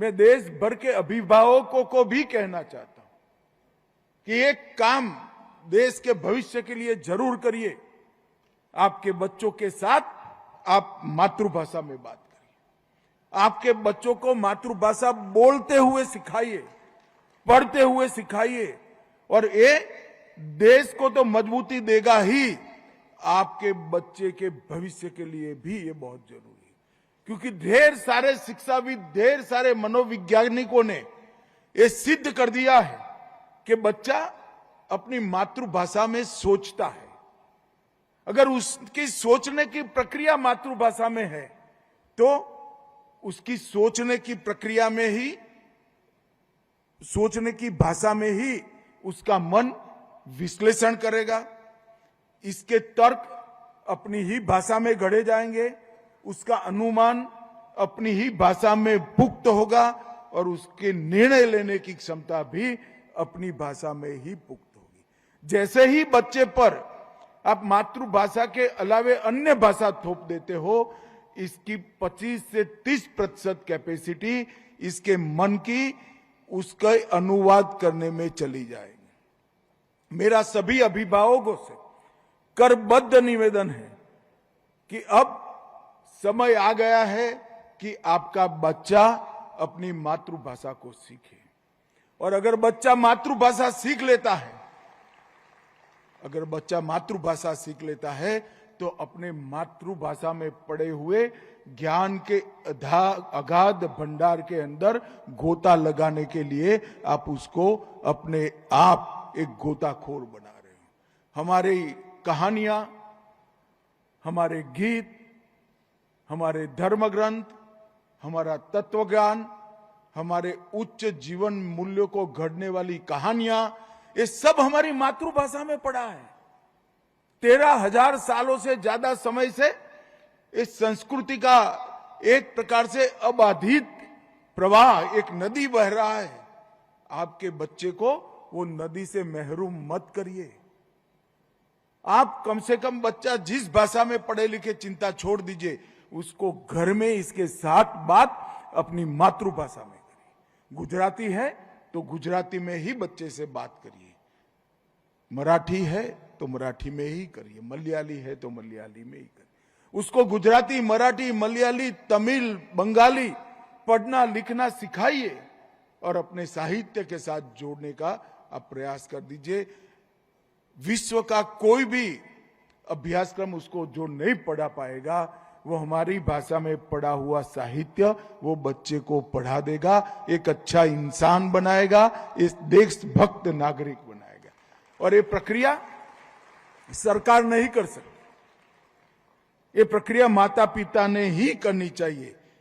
मैं देश भर के अभिभावकों को भी कहना चाहता हूं कि एक काम देश के भविष्य के लिए जरूर करिए। आपके बच्चों के साथ आप मातृभाषा में बात करिए। आपके बच्चों को मातृभाषा बोलते हुए सिखाइए, पढ़ते हुए सिखाइए, और ये देश को तो मजबूती देगा ही, आपके बच्चे के भविष्य के लिए भी ये बहुत जरूरी है। क्योंकि ढेर सारे शिक्षाविद, ढेर सारे मनोवैज्ञानिकों ने ये सिद्ध कर दिया है कि बच्चा अपनी मातृभाषा में सोचता है। अगर उसकी सोचने की प्रक्रिया मातृभाषा में है तो उसकी सोचने की प्रक्रिया में ही, सोचने की भाषा में ही उसका मन विश्लेषण करेगा, इसके तर्क अपनी ही भाषा में गढ़े जाएंगे, उसका अनुमान अपनी ही भाषा में पुख्त होगा और उसके निर्णय लेने की क्षमता भी अपनी भाषा में ही पुख्त होगी। जैसे ही बच्चे पर आप मातृभाषा के अलावे अन्य भाषा थोप देते हो, इसकी 25 से 30% कैपेसिटी इसके मन की उसका अनुवाद करने में चली जाएगी। मेरा सभी अभिभावकों से करबद्ध निवेदन है कि अब समय आ गया है कि आपका बच्चा अपनी मातृभाषा को सीखे। और अगर बच्चा मातृभाषा सीख लेता है, अगर बच्चा मातृभाषा सीख लेता है तो अपने मातृभाषा में पड़े हुए ज्ञान के अगाध भंडार के अंदर गोता लगाने के लिए आप उसको अपने आप एक गोताखोर बना रहे हो। हमारी कहानियां, हमारे गीत, हमारे धर्म ग्रंथ, हमारा तत्व ज्ञान, हमारे उच्च जीवन मूल्यों को गढ़ने वाली कहानियां, ये सब हमारी मातृभाषा में पड़ा है। 13,000 सालों से ज्यादा समय से इस संस्कृति का एक प्रकार से अबाधित प्रवाह, एक नदी बह रहा है। आपके बच्चे को वो नदी से महरूम मत करिए। आप कम से कम बच्चा जिस भाषा में पढ़े लिखे चिंता छोड़ दीजिए, उसको घर में इसके साथ बात अपनी मातृभाषा में करिए। गुजराती है तो गुजराती में ही बच्चे से बात करिए, मराठी है तो मराठी में ही करिए, मलयाली है तो मलयाली में ही करिए। उसको गुजराती, मराठी, मलयाली, तमिल, बंगाली पढ़ना लिखना सिखाइए और अपने साहित्य के साथ जोड़ने का आप प्रयास कर दीजिए। विश्व का कोई भी अभ्यासक्रम उसको जो नहीं पढ़ा पाएगा, वो हमारी भाषा में पढ़ा हुआ साहित्य वो बच्चे को पढ़ा देगा, एक अच्छा इंसान बनाएगा, इस देशभक्त नागरिक बनाएगा। और ये प्रक्रिया सरकार नहीं कर सकती, ये प्रक्रिया माता पिता ने ही करनी चाहिए।